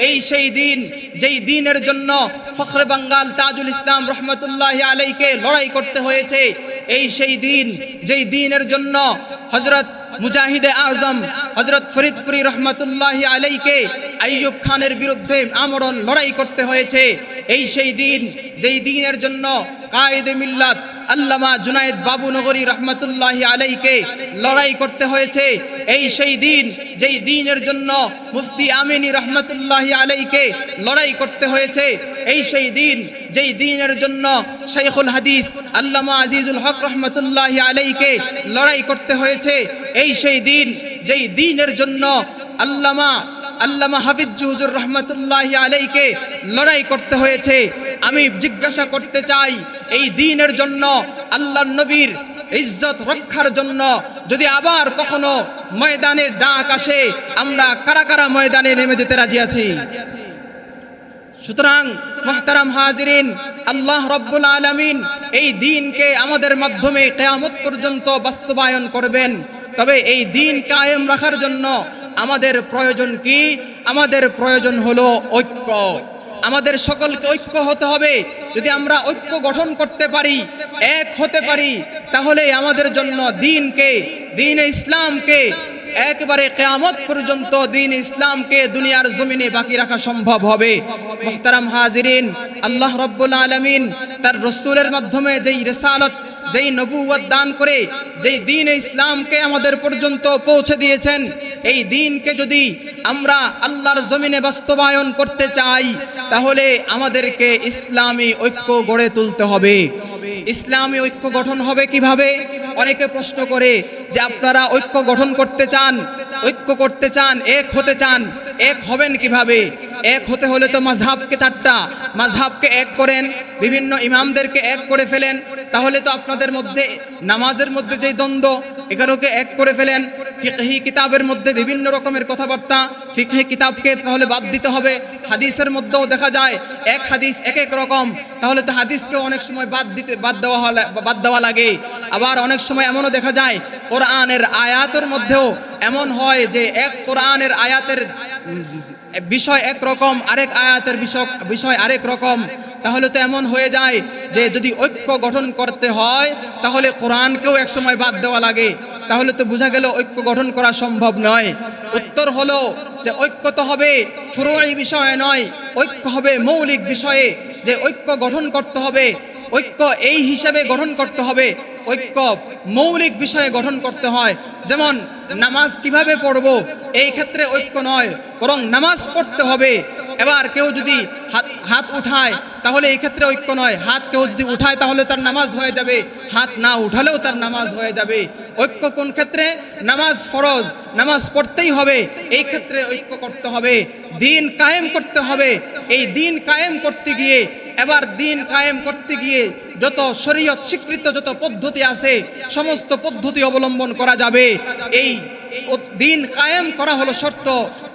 S1: এই সেই দিন যেই দিনের জন্য ফখরে বাঙ্গাল তাজুল ইসলাম রহমতুল্লাহি আলাইকে লড়াই করতে হয়েছে। এই সেই দিন যেই দিনের জন্য হযরত মুজাহিদে আজম হযরত ফরিদপুরি রহমতুল্লাহি আলাইকে আইয়ুব খানের বিরুদ্ধে আমরণ লড়াই করতে হয়েছে। এই সেই দিন যেই দিনের জন্য কায়েদে মিল্লাত আল্লামা জুনায়েদ বাবু নগরী রহমতুল্লাহি আলাইকে লড়াই করতে হয়েছে। এই সেই দিন যেই দিনের জন্য মুফতি আমিনী রহমতুল্লাহি আলাইকে লড়াই করতে হয়েছে। এই সেই দিন যেই দিনের জন্য শাইখুল হাদিস আল্লামা আজিজুল হক রহমতুল্লাহি আলাইকে লড়াই করতে হয়েছে। এই সেই দিন যেই দিনের জন্য আল্লামা হাফিজ হুজুর রহমতুল্লাহি আলাইকে লড়াই করতে হয়েছে। আমি জিজ্ঞাসা করতে চাই, এই দ্বীনের জন্য আল্লাহর নবীর ইজ্জত রক্ষার জন্য যদি আবার কখনো ময়দানের ডাক আসে, আমরা কারা কারা ময়দানে নেমে যেতে রাজি আছি? সুতরাং মুহতারাম হাজিরিন, আল্লাহ রাব্বুল আলামিন এই দ্বীনকে আমাদের মাধ্যমে কিয়ামত পর্যন্ত বাস্তবায়ন করবেন। তবে এই দ্বীন কায়েম রাখার জন্য আমাদের প্রয়োজন কি? আমাদের প্রয়োজন হলো ঐক্য। আমাদের সকলকে ঐক্য হতে হবে। যদি আমরা ঐক্য গঠন করতে পারি, এক হতে পারি, তাহলে আমাদের জন্য দ্বীনে ইসলামকে একেবারে কিয়ামত পর্যন্ত দ্বীন ইসলামকে দুনিয়ার জমিনে বাকি রাখা সম্ভব হবে। মুহতারাম হাজিরিন, আল্লাহ রাব্বুল আলামিন তার রাসূলের মাধ্যমে যেই রিসালাত, যেই নবুয়ত দান করে যেই দ্বীনে ইসলামকে আমাদের পর্যন্ত পৌঁছে দিয়েছেন, এই দ্বীনকে যদি আমরা আল্লাহর জমিনে বাস্তবায়ন করতে চাই, তাহলে আমাদেরকে ইসলামী ঐক্য গড়ে তুলতে হবে। ইসলামী ঐক্য গঠন হবে কিভাবে? অনেকে প্রশ্ন করে যে আপনারা ঐক্য গঠন করতে চান, ঐক্য করতে চান, এক হতে চান, এক হবেন কিভাবে? এক হতে হলে তো মাযহাবকে চারটা মাযহাবকে এক করেন, বিভিন্ন ইমামদেরকে এক করে ফেলেন, তাহলে তো আপনাদের মধ্যে নামাজের মধ্যে যেই দ্বন্দ্ব, এগুলোকে এক করে ফেলেন। ফিকহি কিতাবের মধ্যে বিভিন্ন রকমের কথাবার্তা, ফিকহি কিতাবকে তাহলে বাদ দিতে হবে। হাদিসের মধ্যেও দেখা যায় এক হাদিস এক এক রকম, তাহলে তো হাদিসকে অনেক সময় বাদ দেওয়া লাগে। আবার অনেক সময় এমনও দেখা যায় কোরআনের আয়াতের মধ্যেও এমন হয় যে এক কোরআনের আয়াতের বিষয় এক রকম, আরেক আয়াতের বিষয় আরেক রকম। তাহলে তো এমন হয়ে যায় যে যদি ঐক্য গঠন করতে হয়, তাহলে কোরআনকেও এক সময় বাদ দেওয়া লাগে। তাহলে তো বোঝা গেল ঐক্য গঠন করা সম্ভব নয়। উত্তর হলো যে ঐক্য তো হবে ফুরুই বিষয়ে নয়, ঐক্য হবে মৌলিক বিষয়ে। যে ঐক্য গঠন করতে হবে, ঐক্য এই হিসাবে গঠন করতে হবে, ঐক্য মৌলিক বিষয়ে গঠন করতে হয়। যেমন নামাজ কিভাবে পড়ব, এই ক্ষেত্রে ঐক্য নয়, বরং নামাজ পড়তে হবে। এবার কেউ যদি হাত উঠায়, তাহলে এই ক্ষেত্রে ঐক্য নয়। হাত কেউ যদি উঠায় তাহলে তার নামাজ হয়ে যাবে, হাত না উঠালেও তার নামাজ হয়ে যাবে। ঐক্য কোন ক্ষেত্রে? নামাজ ফরজ, নামাজ পড়তেই হবে, এই ক্ষেত্রে ঐক্য করতে হবে। দ্বীন কায়েম করতে হবে। এই দ্বীন কায়েম করতে গিয়ে, এবার দ্বীন কায়েম করতে গিয়ে যত শরীয়ত স্বীকৃত যত পদ্ধতি আছে, সমস্ত পদ্ধতি অবলম্বন করা যাবে। এই দ্বীন কায়েম করা হলো শর্ত,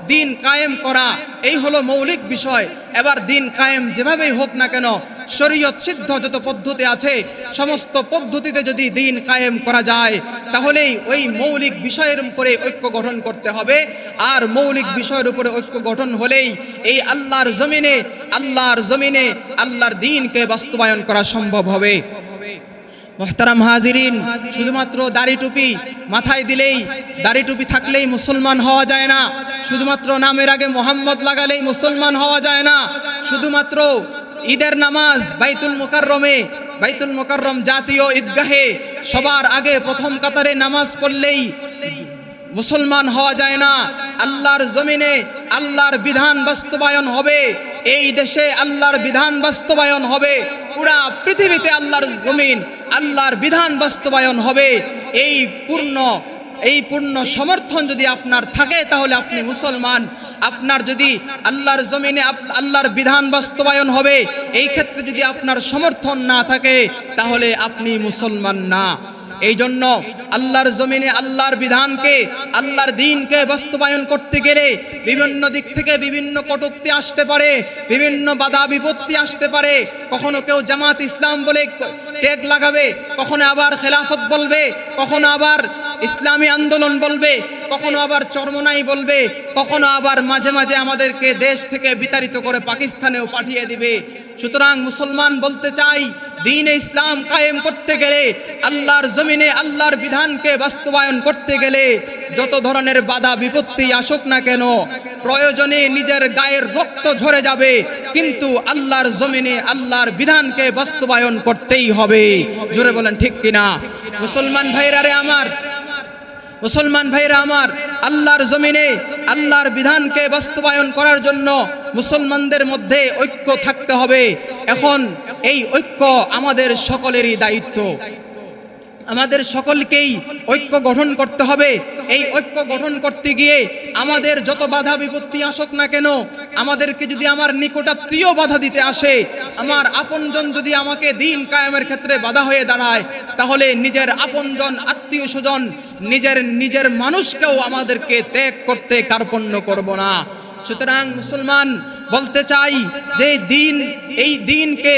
S1: দ্বীন কায়েম করা এই হলো মৌলিক বিষয়। এবার দ্বীন কায়েম যেভাবেই হোক না কেন, শরীয়ত সিদ্ধ যত পদ্ধতি আছে, সমস্ত পদ্ধতিতে যদি দ্বীন কায়েম করা যায়, তাহলেই ওই মৌলিক বিষয়ের উপরে ঐক্য গঠন করতে হবে। আর মৌলিক বিষয়ের উপরে ঐক্য গঠন হলেই এই আল্লাহর জমিনে আল্লাহর দ্বীনকে বাস্তবায়ন করা সম্ভব হবে। মুহতারাম হাজিরিন, শুধুমাত্র দাড়ি টুপি মাথায় দিলেই, দাড়ি টুপি থাকলেই মুসলমান হওয়া যায় না। শুধুমাত্র নামের আগে মোহাম্মদ লাগালেই মুসলমান হওয়া যায় না। শুধুমাত্র ঈদের নামাজ বাইতুল মুকাররম জাতীয় ঈদগাহে সবার আগে প্রথম কাতারে নামাজ পড়লেই মুসলমান হওয়া যায় না। আল্লাহর জমিনে আল্লাহর বিধান বাস্তবায়ন হবে, এই দেশে আল্লাহর বিধান বাস্তবায়ন হবে, পুরা পৃথিবীতে আল্লাহর জমিন আল্লাহর বিধান বাস্তবায়ন হবে। এই পূর্ণ সমর্থন যদি আপনার থাকে, তাহলে আপনি মুসলমান। আপনার যদি আল্লাহর জমিনে আল্লাহর বিধান বাস্তবায়ন হবে, এই ক্ষেত্রে যদি আপনার সমর্থন না থাকে, তাহলে আপনি মুসলমান না। এই জন্য আল্লাহর জমিনে আল্লাহর বিধানকে, আল্লাহর দ্বীনকে বাস্তবায়ন করতে গেলে বিভিন্ন দিক থেকে বিভিন্ন কটূক্তি আসতে পারে, বিভিন্ন বাধা বিপত্তি আসতে পারে। কখনো কেউ জামাত ইসলাম বলে ট্যাগ লাগাবে, কখনো আবার খেলাফত বলবে, কখনো আবার ইসলামী আন্দোলন বলবে, কখনো আবার চরমনাই বলবে, কখনো আবার মাঝে মাঝে আমাদেরকে দেশ থেকে বিতাড়িত করে পাকিস্তানেও পাঠিয়ে দিবে। সুতরাং মুসলমান বলতে চাই, দ্বীনে ইসলাম কায়েম করতে গেলে, আল্লাহর জমিনে আল্লাহর বিধানকে বাস্তবায়ন করতে গেলে যত ধরনের বাধা বিপত্তি আসুক না কেন, প্রয়োজনে নিজের গায়ের রক্ত ঝরে যাবে, কিন্তু আল্লাহর জমিনে আল্লাহর বিধানকে বাস্তবায়ন করতেই হবে। জোরে বলেন ঠিক কিনা? মুসলমান ভাইরা আমার, আল্লাহর জমিনে আল্লাহর বিধানকে বাস্তবায়ন করার জন্য মুসলমানদের মধ্যে ঐক্য থাকতে হবে। এখন এই ঐক্য আমাদের সকলেরই দায়িত্ব। আমাদের সকলকেই ঐক্য গঠন করতে হবে। এই ঐক্য গঠন করতে গিয়ে আমাদের যত বাধা বিপত্তি আসুক না কেন, আমাদেরকে যদি আমার নিকটাত্মীয় বাধা দিতে আসে, আমার আপনজন যদি আমাকে দিন কায়েমের ক্ষেত্রে বাধা হয়ে দাঁড়ায়, তাহলে নিজের আপনজন আত্মীয় স্বজন নিজের মানুষকেও আমাদেরকে ত্যাগ করতে কার্পণ্য করব না। সুতরাং মুসলমান বলতে চাই যে এই দিনকে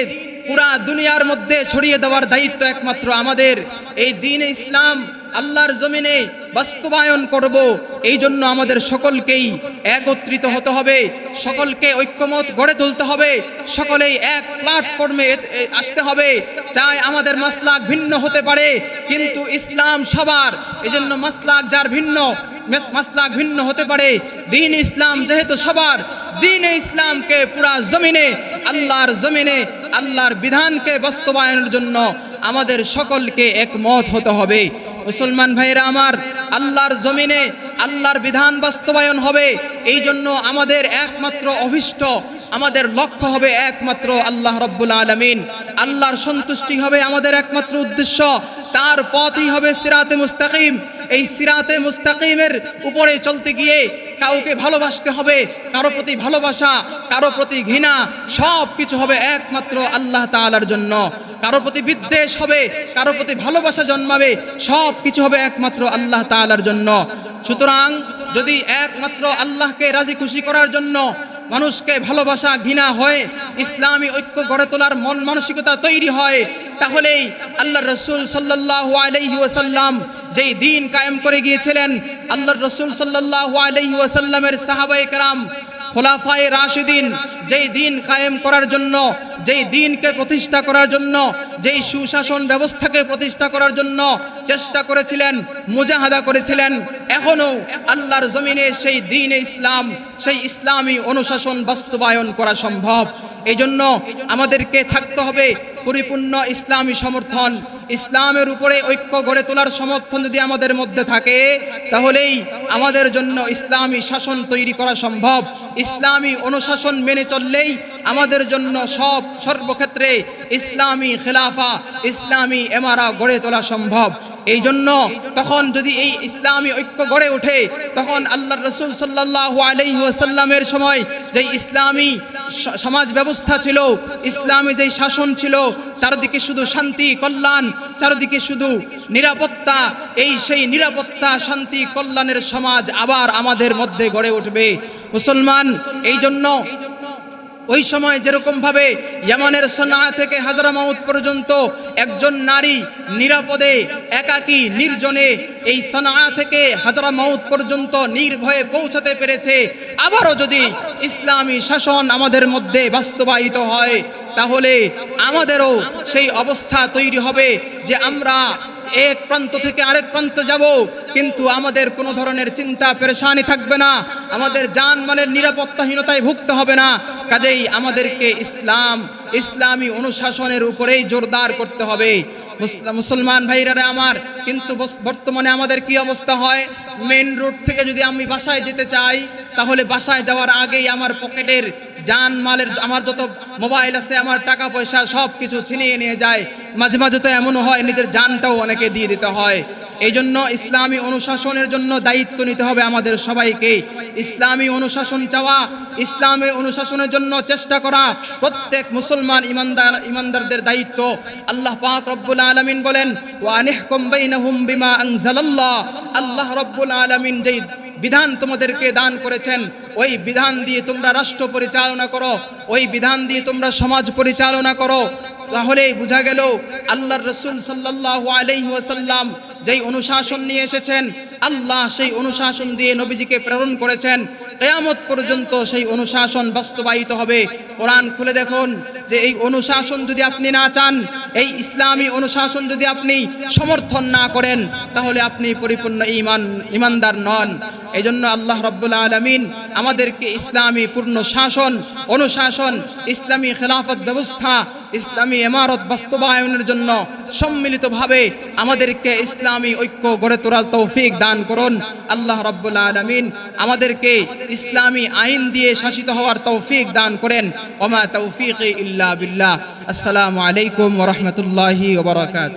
S1: পুরা দুনিয়ার মধ্যে ছড়িয়ে দেওয়ার দায়িত্ব একমাত্র আমাদের। এই দ্বীন ইসলাম আল্লাহর জমিনে বাস্তবায়ন করব, এই জন্য আমাদের সকলকেই একত্রিত হতে হবে, সকলকে ঐক্যমত গড়ে তুলতে হবে, সকলেই এক প্ল্যাটফর্মে আসতে হবে। চাই আমাদের মাসলাক ভিন্ন হতে পারে, কিন্তু ইসলাম সবার। এই জন্য মাসলাক যার ভিন্ন, মাসলাক ভিন্ন হতে পারে, দ্বীন ইসলাম যেহেতু সবার, দ্বীন ইসলামকে পুরা জমিনে আল্লাহর জমিনে আল্লাহর বিধানকে বাস্তবায়নের জন্য আমাদের সকলকে একমত হতে হবে। মুসলমান ভাইরা আমার, আল্লাহর জমিনে আল্লাহর বিধান বাস্তবায়ন হবে, এই জন্য আমাদের একমাত্র অভিষ্ট, আমাদের লক্ষ্য হবে একমাত্র আল্লাহ রাব্বুল আলামিন। আল্লাহর সন্তুষ্টি হবে আমাদের একমাত্র উদ্দেশ্য, তার পথই হবে সিরাতে মুস্তাকিম। এই সিরাতে মুস্তাকিমের উপরে চলতে গিয়ে কাউকে ভালোবাসতে হবে, কারো প্রতি ভালোবাসা, কারো প্রতি ঘৃণা, সব কিছু হবে একমাত্র আল্লাহ তাআলার জন্য। কারো প্রতি বিদ্বেষ হবে, কারো প্রতি ভালোবাসা জন্মাবে, সব কিছু হবে একমাত্র আল্লাহ তাআলার জন্য। সুতরাং যদি একমাত্র আল্লাহকে রাজি খুশি করার জন্য মানুষকে ভালোবাসা ঘৃণা হয়, ইসলামী ঐক্য গড়ে তোলার মন মানসিকতা তৈরি হয়, তাহলেই আল্লাহর রাসূল সাল্লাল্লাহু আলাইহি ওয়াসাল্লাম যেই দ্বীন কায়েম করে গিয়েছিলেন, আল্লাহর রাসূল সাল্লাল্লাহু আলাইহি ওয়াসাল্লামের সাহাবায়ে কেরাম খোলাফায়ে রাশিদিন যেই দ্বীন কায়েম করার জন্য, যেই দ্বীনকে প্রতিষ্ঠা করার জন্য, যেই সুশাসন ব্যবস্থাকে প্রতিষ্ঠা করার জন্য চেষ্টা করেছিলেন, মুজাহাদা করেছিলেন, এখনো আল্লাহর জমিনে সেই দ্বীন ইসলাম, সেই ইসলামী অনুশাসন বাস্তবায়ন করা সম্ভব। এই জন্য আমাদেরকে থাকতে হবে পরিপূর্ণ ইসলামী সমর্থন। ইসলামের উপরে ঐক্য গড়ে তোলার সমর্থন যদি আমাদের মধ্যে থাকে, তাহলেই আমাদের জন্য ইসলামী শাসন তৈরি করা সম্ভব। ইসলামী অনুশাসন মেনে চললেই আমাদের জন্য সর্বক্ষেত্রে ইসলামী খেলাফা, ইসলামী এমারা গড়ে তোলা সম্ভব। এই জন্য তখন যদি এই ইসলামী ঐক্য গড়ে ওঠে, তখন আল্লাহর রাসূল সাল্লাল্লাহু আলাইহি ওয়াসাল্লামের সময় যে ইসলামী সমাজ ব্যবস্থা ছিল, ইসলামী যেই শাসন ছিল, চারিদিকে শুধু শান্তি কল্যাণ, চারিদিকে শুধু নিরাপত্তা, সেই নিরাপত্তা শান্তি কল্যাণের সমাজ আবার আমাদের মধ্যে গড়ে উঠবে। মুসলমান এই জন্য ওই সময় যেরকম ভাবে ইয়ামানের সনআ থেকে হাজরামাউত পর্যন্ত একজন নারী নিরাপদে একাকী নির্জনে এই সনআ থেকে হাজরামাউত পর্যন্ত নির্ভয়ে পৌঁছাতে পেরেছে, আবারও যদি ইসলামী শাসন আমাদের মধ্যে বাস্তবায়িত হয়, তাহলে আমাদেরও সেই অবস্থা তৈরি হবে যে আমরা এক প্রান্ত থেকে আরেক প্রান্তে যাব, কিন্তু আমাদের কোনো ধরনের চিন্তা পেরেশানি থাকবে না, আমাদের জানমালের নিরাপত্তাহীনতায় ভুগতে হবে না। কাজেই আমাদেরকে ইসলামী অনুশাসনের উপরেই জোরদার করতে হবে। মুসলমান ভাইরা আমার, কিন্তু বর্তমানে আমাদের কি অবস্থা হয়, মেন রোড থেকে যদি আমি বাসায় যেতে চাই, তাহলে বাসায় যাওয়ার আগেই আমার পকেটের জানমালের, আমার যত মোবাইল আছে, আমার টাকা পয়সা সব কিছু ছিনিয়ে নিয়ে যায়। মাঝে মাঝে তো এমনও হয় নিজের জানটাও অনেকে দিয়ে দিতে হয়। এই জন্য ইসলামী অনুশাসনের জন্য দায়িত্ব নিতে হবে আমাদের সবাইকে। ইসলামী অনুশাসন চাওয়া, ইসলামী অনুশাসনের জন্য চেষ্টা করা প্রত্যেক মুসলমান ইমানদারদের দায়িত্ব। আল্লাহ পাক রব্বুল আলামিন বলেন, ওয়া আনিহকুম বাইনাহুম বিমা আনজালাল্লাহ। আল্লাহ রব্বুল আলামিন যেই বিধান তোমাদেরকে দান করেছেন, ওই বিধান দিয়ে তোমরা রাষ্ট্র পরিচালনা করো, ওই বিধান দিয়ে তোমরা সমাজ পরিচালনা করো। তাহলে বোঝা গেল আল্লাহর রাসূল সাল্লাল্লাহু আলাইহি ওয়াসাল্লাম যেই অনুশাসন নিয়ে এসেছেন, আল্লাহ সেই অনুশাসন দিয়ে নবীজিকে প্রেরণ করেছেন। কিয়ামত পর্যন্ত সেই অনুশাসন বাস্তবায়িত হবে। কোরআন খুলে দেখুন যে এই অনুশাসন যদি আপনি না চান, এই ইসলামী অনুশাসন যদি আপনি সমর্থন না করেন, তাহলে আপনি পরিপূর্ণ ঈমানদার নন। এই জন্য আল্লাহ রাব্বুল আলামিন আমাদেরকে ইসলামী পূর্ণ শাসন, অনুশাসন, ইসলামী খেলাফত ব্যবস্থা, ইসলামী ইমারত বাস্তবায়নের জন্য সম্মিলিতভাবে আমাদেরকে ইসলামী ঐক্য গড়ে তোলার তৌফিক দান করুন। আল্লাহ রাব্বুল আলামিন আমাদেরকে ইসলামী আইন দিয়ে শাসিত হওয়ার তৌফিক দান করেন। ওমা তৌফিকি ইল্লা বিল্লাহ। আসসালামু আলাইকুম ওয়া রাহমাতুল্লাহি ওয়া বারাকাতুহু।